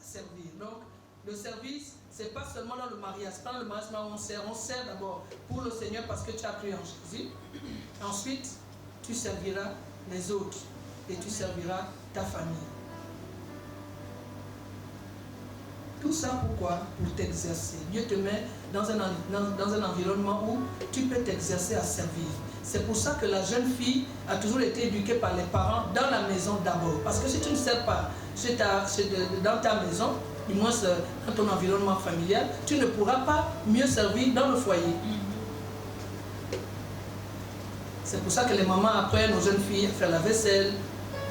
servir. Donc, le service, c'est pas seulement dans le mariage. Pas dans le mariage, mais on sert d'abord pour le Seigneur parce que tu as cru en Jésus. Ensuite, tu serviras les autres et tu serviras ta famille. Tout ça pourquoi? Pour t'exercer. Dieu te met dans un environnement où tu peux t'exercer à servir. C'est pour ça que la jeune fille a toujours été éduquée par les parents dans la maison d'abord. Parce que si tu ne sers pas dans ta maison, du moins dans ton environnement familial, tu ne pourras pas mieux servir dans le foyer. C'est pour ça que les mamans apprennent aux jeunes filles à faire la vaisselle,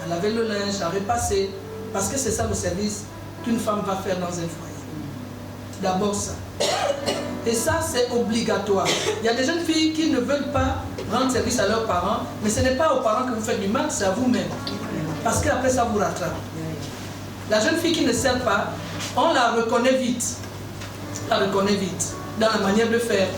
à laver le linge, à repasser. Parce que c'est ça le service qu'une femme va faire dans un foyer. D'abord ça. Et ça, c'est obligatoire. Il y a des jeunes filles qui ne veulent pas rendre service à leurs parents, mais ce n'est pas aux parents que vous faites du mal, c'est à vous-même. Parce qu'après ça vous rattrape. La jeune fille qui ne sert pas, on la reconnaît vite. On la reconnaît vite dans la manière de faire.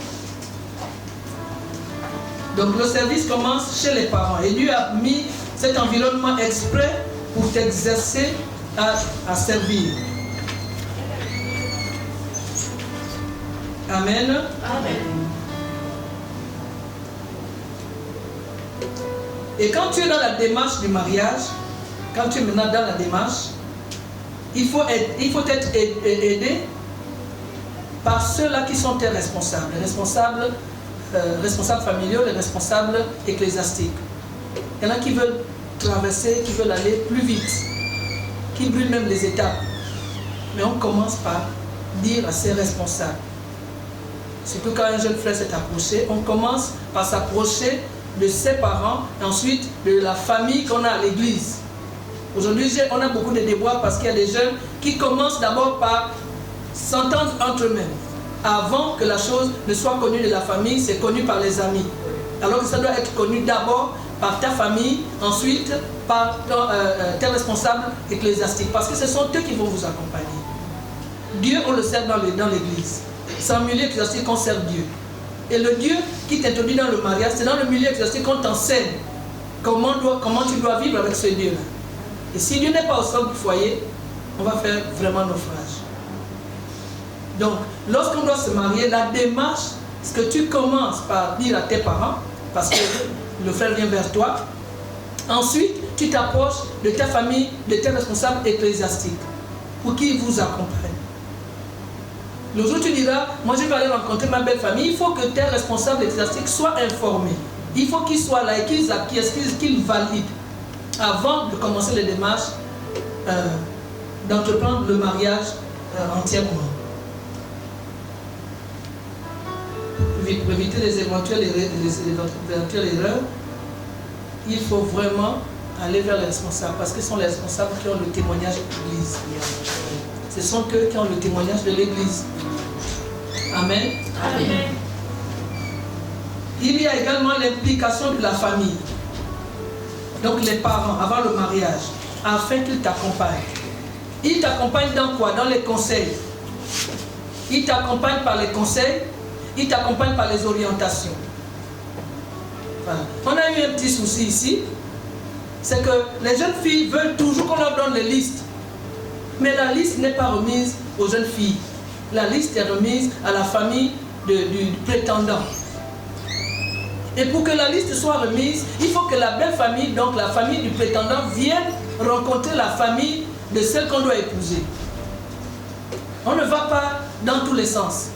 Donc le service commence chez les parents. Et Dieu a mis cet environnement exprès pour t'exercer à servir. Amen. Amen. Et quand tu es dans la démarche du mariage, quand tu es maintenant dans la démarche, il faut être aidé par ceux-là qui sont tes responsables. Les responsables familiaux, les responsables ecclésiastiques. Il y en a qui veulent traverser, qui veulent aller plus vite, qui brûlent même les étapes. Mais on commence par dire à ses responsables. Surtout quand un jeune frère s'est approché, on commence par s'approcher de ses parents et ensuite de la famille qu'on a à l'église. Aujourd'hui, on a beaucoup de déboires parce qu'il y a des jeunes qui commencent d'abord par s'entendre entre eux-mêmes. Avant que la chose ne soit connue de la famille, c'est connu par les amis. Alors que ça doit être connu d'abord par ta famille, ensuite par tes responsables ecclésiastiques. Parce que ce sont eux qui vont vous accompagner. Dieu, on le sert dans l'église. C'est un milieu ecclésiastique qu'on sert Dieu. Et le Dieu qui t'introduit dans le mariage, c'est dans le milieu ecclésiastique qu'on t'enseigne comment tu dois vivre avec ce Dieu-là. Et si Dieu n'est pas au centre du foyer, on va faire vraiment naufrage. Donc, lorsqu'on doit se marier, la démarche, ce que tu commences par dire à tes parents, parce que le frère vient vers toi, ensuite, tu t'approches de ta famille, de tes responsables ecclésiastiques, pour qu'ils vous accompagnent. Le jour où tu diras, moi je vais aller rencontrer ma belle famille, il faut que tes responsables ecclésiastiques soient informés. Il faut qu'ils soient là et qu'ils acquiescent, qu'ils valident, avant de commencer les démarches d'entreprendre le mariage entièrement. Pour éviter les éventuelles erreurs, il faut vraiment aller vers les responsables, parce que ce sont les responsables qui ont le témoignage de l'Église. Ce sont eux qui ont le témoignage de l'Église. Amen. Amen. Il y a également l'implication de la famille. Donc les parents, avant le mariage, afin qu'ils t'accompagnent. Ils t'accompagnent dans quoi? Dans les conseils. Ils t'accompagnent par les conseils. Ils t'accompagnent par les orientations. Voilà. On a eu un petit souci ici. C'est que les jeunes filles veulent toujours qu'on leur donne les listes. Mais la liste n'est pas remise aux jeunes filles. La liste est remise à la famille du prétendant. Et pour que la liste soit remise, il faut que la belle famille, donc la famille du prétendant, vienne rencontrer la famille de celle qu'on doit épouser. On ne va pas dans tous les sens.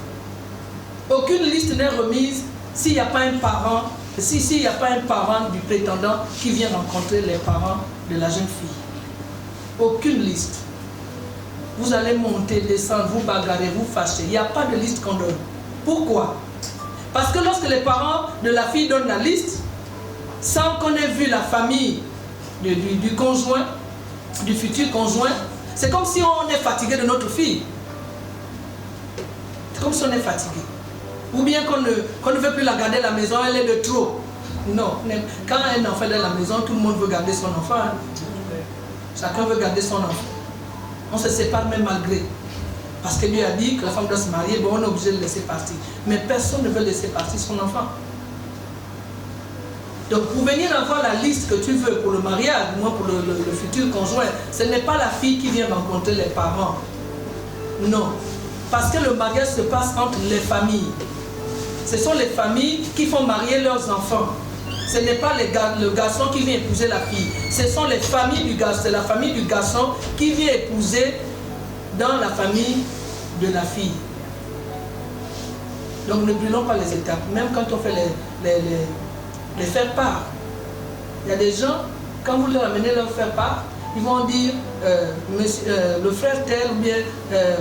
Aucune liste n'est remise s'il n'y a pas un parent, s'il n'y a pas un parent du prétendant qui vient rencontrer les parents de la jeune fille. Aucune liste. Vous allez monter, descendre, vous bagarrer, vous fâcher. Il n'y a pas de liste qu'on donne. Pourquoi? Parce que lorsque les parents de la fille donnent la liste, sans qu'on ait vu la famille du conjoint, du futur conjoint, c'est comme si on est fatigué de notre fille. C'est comme si on est fatigué. Ou bien qu'on ne veut plus la garder à la maison, elle est de trop. Non, quand un enfant est à la maison, tout le monde veut garder son enfant. Hein. Chacun veut garder son enfant. On se sépare même malgré. Parce que Dieu a dit que la femme doit se marier, bon, on est obligé de laisser partir. Mais personne ne veut laisser partir son enfant. Donc pour venir avoir la liste que tu veux pour le mariage, moi pour le futur conjoint, ce n'est pas la fille qui vient rencontrer les parents Non. Parce que le mariage se passe entre les familles. Ce sont les familles qui font marier leurs enfants. Ce n'est pas le garçon qui vient épouser la fille. Ce sont les familles du garçon. C'est la famille du garçon qui vient épouser dans la famille de la fille. Donc ne brûlons pas les étapes. Même quand on fait les faire-part. Il y a des gens, quand vous leur amenez leur faire-part, ils vont dire le frère tel ou bien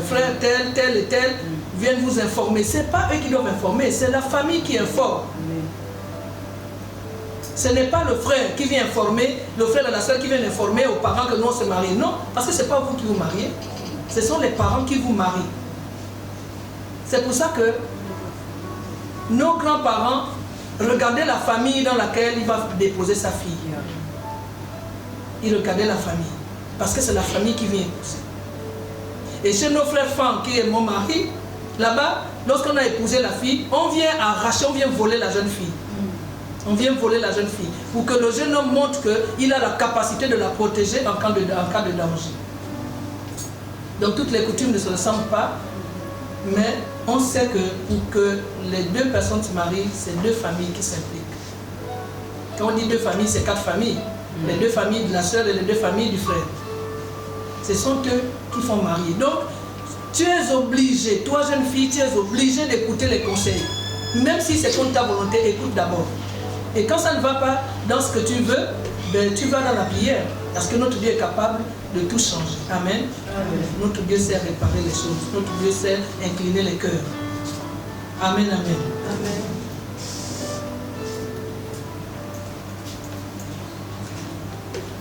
frère tel, tel et tel viennent vous informer. Ce n'est pas eux qui doivent informer, c'est la famille qui informe. Ce n'est pas le frère qui vient informer, le frère et la soeur qui viennent informer aux parents que nous on se marie. Non, parce que ce n'est pas vous qui vous mariez, ce sont les parents qui vous marient. C'est pour ça que nos grands-parents regardaient la famille dans laquelle il va déposer sa fille. Ils regardaient la famille, parce que c'est la famille qui vient épouser. Et chez nos frères femmes qui est mon mari, là-bas, lorsqu'on a épousé la fille, on vient arracher, on vient voler la jeune fille. On vient voler la jeune fille pour que le jeune homme montre qu'il a la capacité de la protéger en cas de danger. Donc toutes les coutumes ne se ressemblent pas, mais on sait que pour que les deux personnes se marient, c'est deux familles qui s'impliquent. Quand on dit deux familles, c'est quatre familles. Les deux familles de la sœur et les deux familles du frère. Ce sont eux qui font marier. Donc, tu es obligé, toi jeune fille, tu es obligé d'écouter les conseils. Même si c'est contre ta volonté, écoute d'abord. Et quand ça ne va pas dans ce que tu veux, ben, tu vas dans la prière. Parce que notre Dieu est capable de tout changer. Amen. Amen. Notre Dieu sait réparer les choses. Notre Dieu sait incliner les cœurs. Amen, amen. Amen.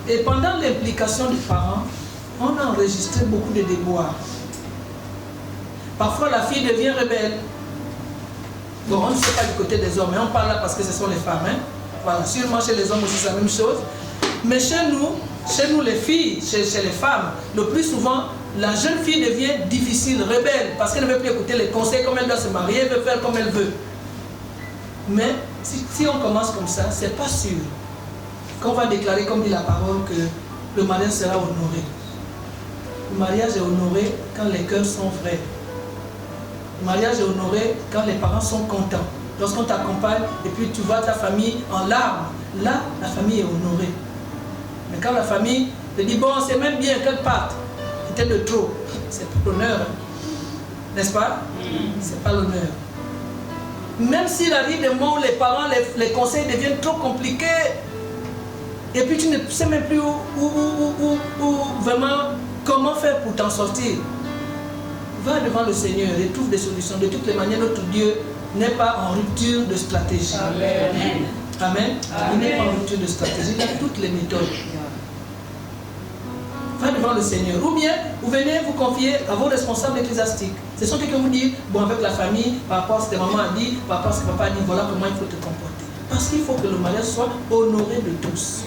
Et pendant l'implication des parents, on a enregistré beaucoup de déboires. Parfois, la fille devient rebelle. Bon, on ne sait pas du côté des hommes, mais on parle là parce que ce sont les femmes. Hein? Voilà, sûrement chez les hommes aussi, c'est la même chose. Mais chez nous les filles, chez les femmes, le plus souvent, la jeune fille devient difficile, rebelle, parce qu'elle ne veut plus écouter les conseils, comme elle doit se marier, elle veut faire comme elle veut. Mais si on commence comme ça, c'est pas sûr qu'on va déclarer, comme dit la parole, que le mariage sera honoré. Le mariage est honoré quand les cœurs sont vrais. Le mariage est honoré quand les parents sont contents. Lorsqu'on t'accompagne et puis tu vois ta famille en larmes, là, la famille est honorée. Mais quand la famille te dit, bon, c'est même bien qu'elle parte, c'était de trop, c'est pas l'honneur. Hein? N'est-ce pas? C'est pas l'honneur. Même s'il arrive des moments où les parents, les conseils deviennent trop compliqués, et puis tu ne sais même plus où vraiment comment faire pour t'en sortir. Va devant le Seigneur et trouve des solutions. De toutes les manières, notre Dieu n'est pas en rupture de stratégie. Amen. Amen. Il n'est pas en rupture de stratégie. Il a toutes les méthodes. Va devant le Seigneur. Ou bien, vous venez vous confier à vos responsables ecclésiastiques. Ce sont eux qui vont vous dire, bon, avec la famille, par rapport à ce que maman a dit, par rapport à ce que papa a dit, voilà comment il faut te comporter. Parce qu'il faut que le mariage soit honoré de tous.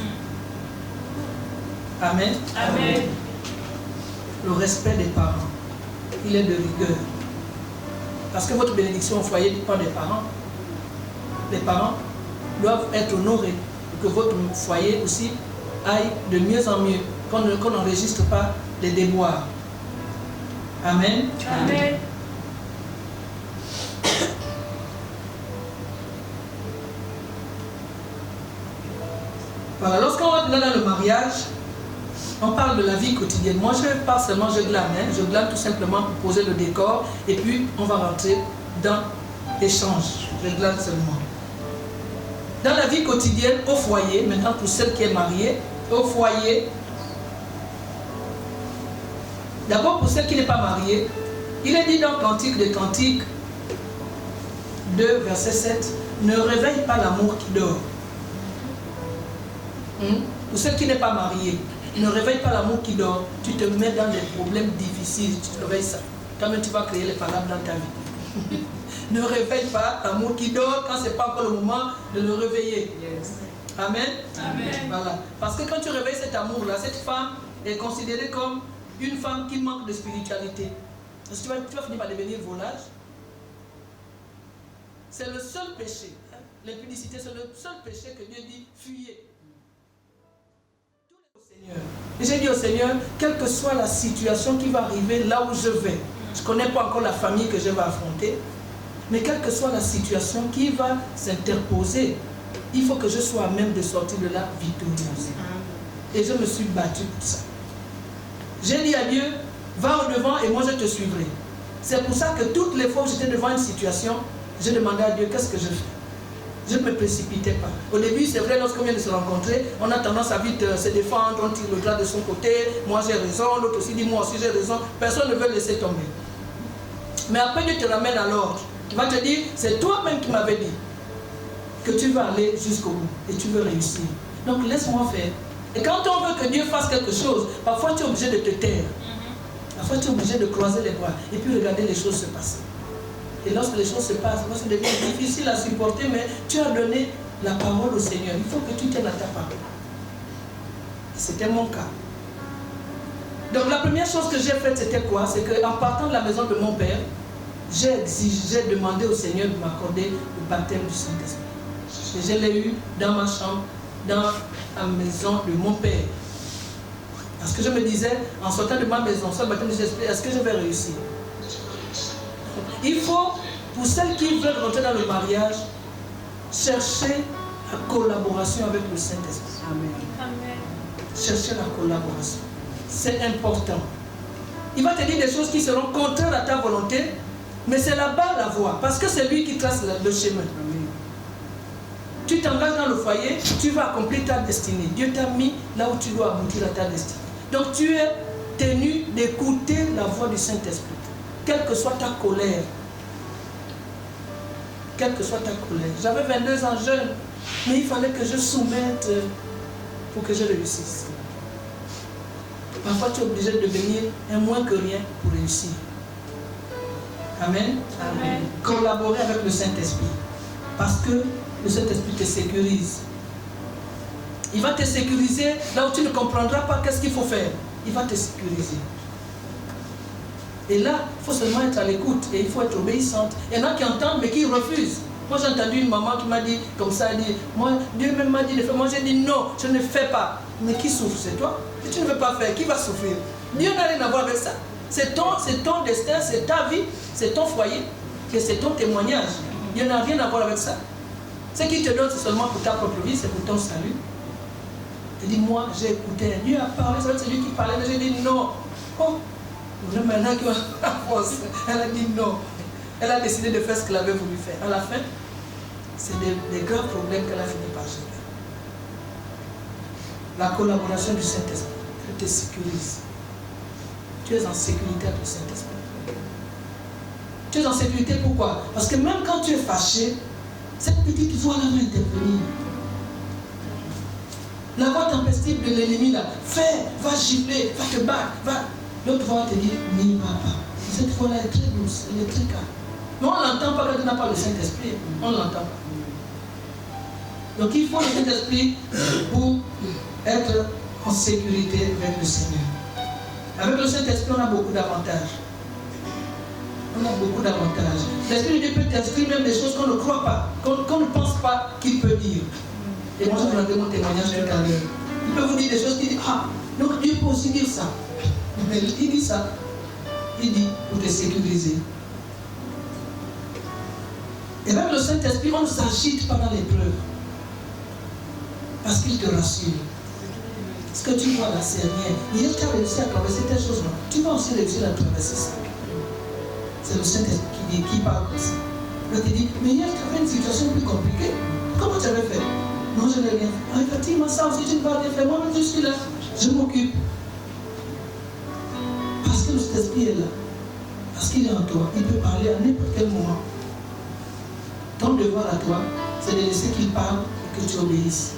Amen. Amen. Le respect des parents, il est de rigueur. Parce que votre bénédiction au foyer dépend des parents. Les parents doivent être honorés pour que votre foyer aussi aille de mieux en mieux, qu'on n'enregistre pas les déboires. Amen. Amen. Voilà, lorsqu'on va dans le mariage, on parle de la vie quotidienne. Moi, je ne parle seulement, je glane. Hein. Je glane tout simplement pour poser le décor et puis on va rentrer dans l'échange. Je glane seulement. Dans la vie quotidienne, au foyer, maintenant pour celle qui est mariée, au foyer, d'abord pour celle qui n'est pas mariée, il est dit dans Cantique des Cantiques 2, verset 7, ne réveille pas l'amour qui dort. Pour celle qui n'est pas mariée, ne réveille pas l'amour qui dort, tu te mets dans des problèmes difficiles, tu te réveilles ça. Quand même tu vas créer les palabres dans ta vie. Ne réveille pas l'amour qui dort quand ce n'est pas encore le moment de le réveiller. Yes. Amen. Amen. Voilà. Parce que quand tu réveilles cet amour-là, cette femme est considérée comme une femme qui manque de spiritualité. Parce que tu vas finir par devenir volage. C'est le seul péché. L'impudicité, c'est le seul péché que Dieu dit fuyez. Et j'ai dit au Seigneur, quelle que soit la situation qui va arriver là où je vais, Je ne connais pas encore la famille que je vais affronter. Mais quelle que soit la situation qui va s'interposer, il faut que je sois à même de sortir de là victorieuse. Et je me suis battue pour ça. J'ai dit à Dieu, va au devant et moi je te suivrai. C'est pour ça que toutes les fois où j'étais devant une situation, je demandais à Dieu, qu'est-ce que je fais? Je ne me précipitais pas. Au début, c'est vrai, lorsqu'on vient de se rencontrer, on a tendance à vite se défendre, on tire le drap de son côté, moi j'ai raison, l'autre aussi dit moi aussi j'ai raison. Personne ne veut laisser tomber. Mais après, Dieu te ramène à l'ordre. Il va te dire, c'est toi-même qui m'avais dit que tu vas aller jusqu'au bout et tu veux réussir. Donc laisse-moi faire. Et quand on veut que Dieu fasse quelque chose, parfois tu es obligé de te taire. Parfois tu es obligé de croiser les bras et puis regarder les choses se passer. Et lorsque les choses se passent, ça devient difficile à supporter, mais tu as donné la parole au Seigneur. Il faut que tu tiennes à ta parole. C'était mon cas. Donc la première chose que j'ai faite, c'était quoi? C'est qu'en partant de la maison de mon père, j'ai demandé au Seigneur de m'accorder le baptême du Saint-Esprit. Et je l'ai eu dans ma chambre, dans la maison de mon père. Parce que je me disais, en sortant de ma maison, ce baptême du Saint-Esprit, est-ce que je vais réussir? Il faut, pour celles qui veulent rentrer dans le mariage, chercher la collaboration avec le Saint-Esprit. Amen. Chercher la collaboration. C'est important. Il va te dire des choses qui seront contraires à ta volonté, mais c'est là-bas la voie, parce que c'est lui qui trace le chemin. Amen. Tu t'engages dans le foyer, tu vas accomplir ta destinée. Dieu t'a mis là où tu dois aboutir à ta destinée. Donc tu es tenu d'écouter la voix du Saint-Esprit. Quelle que soit ta colère. Quelle que soit ta colère. J'avais 22 ans jeune, mais il fallait que je soumette pour que je réussisse. Parfois tu es obligé de devenir un moins que rien pour réussir. Amen. Amen. Collaborer avec le Saint-Esprit. Parce que le Saint-Esprit te sécurise. Il va te sécuriser là où tu ne comprendras pas qu'est-ce qu'il faut faire. Il va te sécuriser. Et là, il faut seulement être à l'écoute et il faut être obéissante. Il y en a qui entendent mais qui refusent. Moi j'ai entendu une maman qui m'a dit comme ça, elle dit, moi, Dieu même m'a dit de faire. Moi j'ai dit non, je ne fais pas. Mais qui souffre? C'est toi. Si tu ne veux pas faire, qui va souffrir? Dieu n'a rien à voir avec ça. C'est ton destin, c'est ta vie, c'est ton foyer, et c'est ton témoignage. Dieu n'a rien à voir avec ça. Ce qu'il te donne, c'est seulement pour ta propre vie, c'est pour ton salut. Il dit, moi j'ai écouté, Dieu a parlé, c'est lui qui parlait, mais j'ai dit non. Oh, maintenant qui a force, elle a dit non. Elle a décidé de faire ce qu'elle avait voulu faire. À la fin, c'est des grands problèmes qu'elle a fini par gérer. La collaboration du Saint-Esprit, elle te sécurise. Tu es en sécurité avec le Saint-Esprit. Tu es en sécurité pourquoi? Parce que même quand tu es fâché, cette petite voix-là va intervenir. La voix tempestive de l'ennemi là, fais, va gifler, va te battre, va. L'autre voix te dit, n'y va pas. Cette voix-là est très douce, elle est très calme. Mais on ne l'entend pas quand on n'a pas le Saint-Esprit. On ne l'entend pas. Donc il faut le Saint-Esprit pour être en sécurité avec le Seigneur. Avec le Saint-Esprit, on a beaucoup d'avantages. On a beaucoup d'avantages. L'Esprit de Dieu peut t'instruire même des choses qu'on ne croit pas, qu'on ne pense pas qu'il peut dire. Et moi, je vous donne mon témoignage tout à l'heure. Il peut vous dire des choses qui disent, ah, donc Dieu peut aussi dire ça. Mais il dit ça. Il dit pour te sécuriser. Et avec le Saint-Esprit, on ne s'agite pas dans l'épreuve. Parce qu'il te rassure. Ce que tu vois là, c'est rien. Hier, tu as réussi à traverser telle chose-là. Tu vas aussi réussir à traverser ça. C'est le Saint-Esprit qui parle comme ça. Il te dit, mais hier, tu avais une situation plus compliquée. Comment tu avais fait? Non, je n'ai rien fait. Ah, effectivement, ça aussi, tu ne vas rien faire. Moi, je suis là. Je m'occupe. Parce que le Saint-Esprit est là. Parce qu'il est en toi. Il peut parler à n'importe quel moment. Ton devoir à toi, c'est de laisser qu'il parle et que tu obéisses.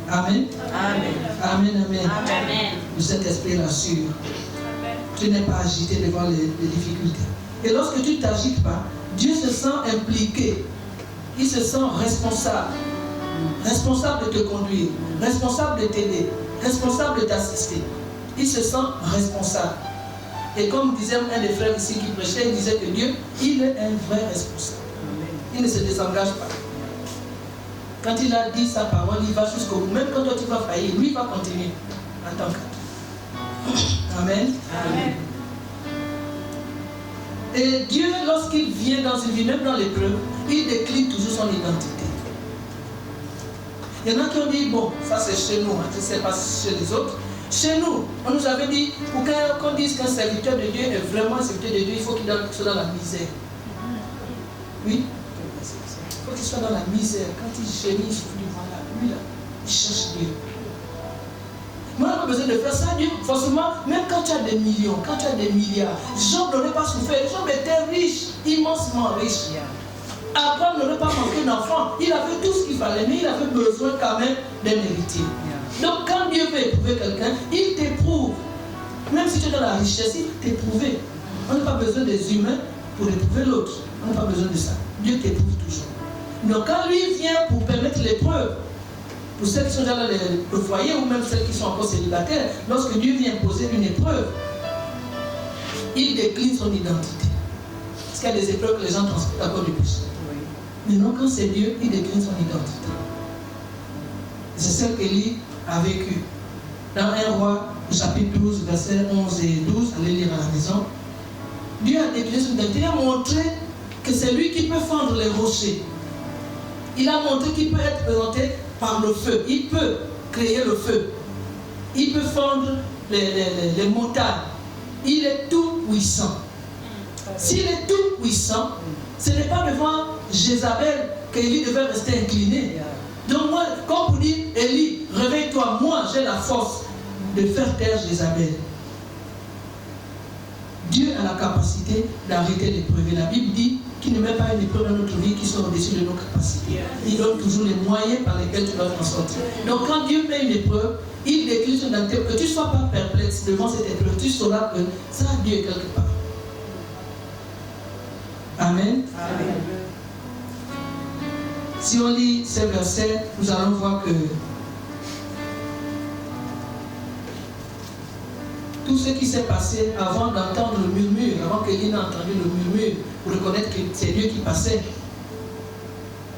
Amen. Amen. Amen. Amen. Amen. Le Saint-Esprit rassure. Tu n'es pas agité devant les difficultés. Et lorsque tu ne t'agites pas, Dieu se sent impliqué. Il se sent responsable. Responsable de te conduire. Responsable de t'aider. Responsable de t'assister. Il se sent responsable. Et comme disait un des frères ici qui prêchait, il disait que Dieu, il est un vrai responsable. Il ne se désengage pas. Quand il a dit sa parole, il va jusqu'au bout. Même quand toi tu vas faillir, lui va continuer en tant qu'être. Amen. Amen. Et Dieu, lorsqu'il vient dans une vie, même dans l'épreuve, il décline toujours son identité. Il y en a qui ont dit, bon, ça c'est chez nous, je ne sais pas chez les autres. Chez nous, on nous avait dit, pour qu'on dise qu'un serviteur de Dieu est vraiment un serviteur de Dieu, il faut qu'il soit dans la misère. Oui, il faut qu'il soit dans la misère. Quand il gémit, il souffre, voilà, lui là, il cherche Dieu. Moi, on n'a pas besoin de faire ça, Dieu. Forcément, même quand tu as des millions, quand tu as des milliards, Job n'aurait pas souffert. Job était riche, immensement riche. Abraham n'aurait pas manqué d'enfants. Il avait tout ce qu'il fallait, mais il avait besoin quand même d'un héritier. Donc, quand Dieu veut éprouver quelqu'un, il t'éprouve. Même si tu es dans la richesse, il peut t'éprouver. On n'a pas besoin des humains pour éprouver l'autre. On n'a pas besoin de ça. Dieu t'éprouve toujours. Donc, quand lui vient pour permettre l'épreuve, pour celles qui sont déjà dans le foyer ou même celles qui sont encore célibataires, lorsque Dieu vient poser une épreuve, il décline son identité. Parce qu'il y a des épreuves que les gens transmettent à cause du péché. Mais non, quand c'est Dieu, il décline son identité. C'est celle qu'Élie a vécue. Dans 1 Roi, chapitre 12, versets 11 et 12, allez lire à la maison. Dieu a décliné son identité. Il a montré que c'est lui qui peut fendre les rochers. Il a montré qu'il peut être présenté par le feu. Il peut créer le feu. Il peut fendre les montagnes. Il est tout puissant. S'il est tout puissant, ce n'est pas devant Jézabel qu'Élie devait rester incliné. Donc moi, comme vous dites, Élie, réveille-toi, moi j'ai la force de faire taire Jézabel. Dieu a la capacité d'arrêter l'épreuve. La Bible dit qu'il ne met pas une épreuve dans notre vie qui soit au-dessus de nos capacités. Il donne toujours les moyens par lesquels tu dois t'en sortir. Donc quand Dieu met une épreuve, il décline son identité. Que tu ne sois pas perplexe devant cette épreuve, tu sauras que ça a Dieu quelque part. Amen. Amen. Si on lit ces versets, nous allons voir que tout ce qui s'est passé avant d'entendre le murmure, avant qu'Élie n'ait entendu le murmure, pour reconnaître que c'est Dieu qui passait,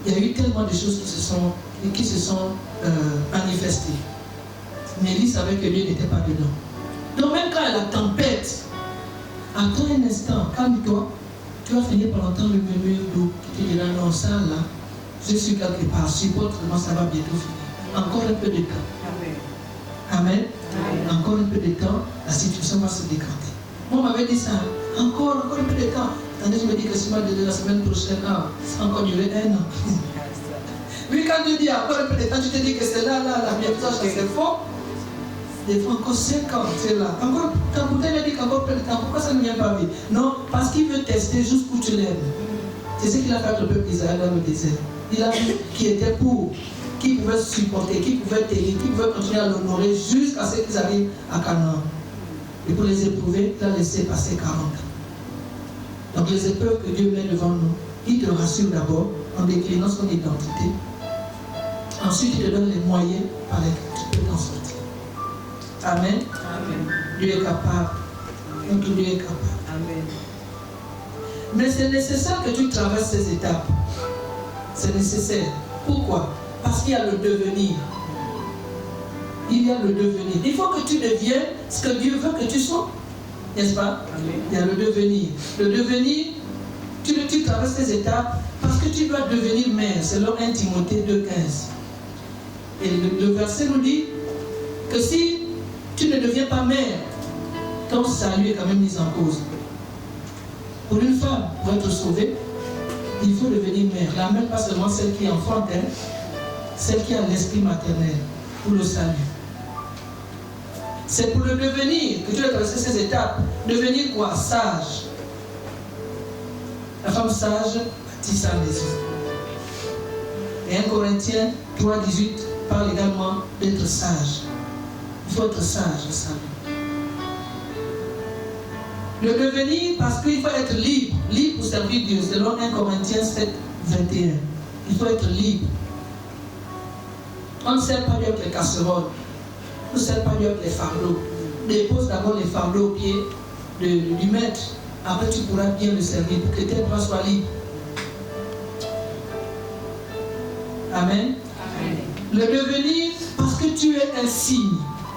il y a eu tellement de choses qui se sont manifestées. Mais Élie savait que Dieu n'était pas dedans. Donc même quand il y a la tempête, attends un instant, calme-toi, tu vas finir par entendre le murmure d'eau qui te dira non, ça là, je suis quelque part, supporte vraiment, ça va bientôt finir. Encore un peu de temps. Amen. Amen. Encore un peu de temps, la situation va se décanter. Moi, on m'avait dit ça. Encore un peu de temps. Attendez, je me dis que la semaine prochaine, ça a encore duré 1 an. Oui, quand Dieu dit encore un peu de temps, tu te dis que c'est là, bientôt ça, c'est faux. Des fois encore 5 ans, c'est là. Encore, quand vous avez dit qu'encore peu de temps, pourquoi ça ne vient pas vite? Non, parce qu'il veut tester jusqu'où tu l'aimes. C'est ce qu'il a fait avec le peuple d'Israël dans le désert. Il a vu qui était pour, qui pouvait supporter, qui pouvait tenir, qui pouvait continuer à l'honorer jusqu'à ce qu'ils arrivent à Canaan. Et pour les éprouver, il a laissé passer 40 ans. Donc les épreuves que Dieu met devant nous, il te rassure d'abord en déclinant son identité. Ensuite, il te donne les moyens par lesquels tu peux t'en sortir. Amen. Amen. Dieu est capable. Notre Dieu est capable. Amen. Mais c'est nécessaire que tu traverses ces étapes. C'est nécessaire. Pourquoi? Parce qu'il y a le devenir. Il y a le devenir. Il faut que tu deviennes ce que Dieu veut que tu sois. N'est-ce pas? Amen. Il y a le devenir. Le devenir, tu traverses ces étapes parce que tu dois devenir mère. Selon 1 Timothée 2,15. Et le verset nous dit que si tu ne deviens pas mère, ton salut est quand même mis en cause. Pour une femme, pour être sauvée, il faut devenir mère. La mère, pas seulement celle qui enfante, celle qui a l'esprit maternel pour le salut. C'est pour le devenir que tu dois traverser ces étapes. Devenir quoi? Sage. La femme sage bâtit sa maison. Et 1 Corinthiens 3,18 parle également d'être sage. Il faut être sage au salut. Le devenir parce qu'il faut être libre. Libre pour servir Dieu. Selon 1 Corinthiens 7, 21. Il faut être libre. On ne sert pas Dieu avec les casseroles. On ne sert pas Dieu avec les fardeaux. Dépose d'abord les fardeaux au pied du maître. Après tu pourras bien le servir pour que tes bras soient libres. Amen. Amen. Le devenir parce que tu es un signe.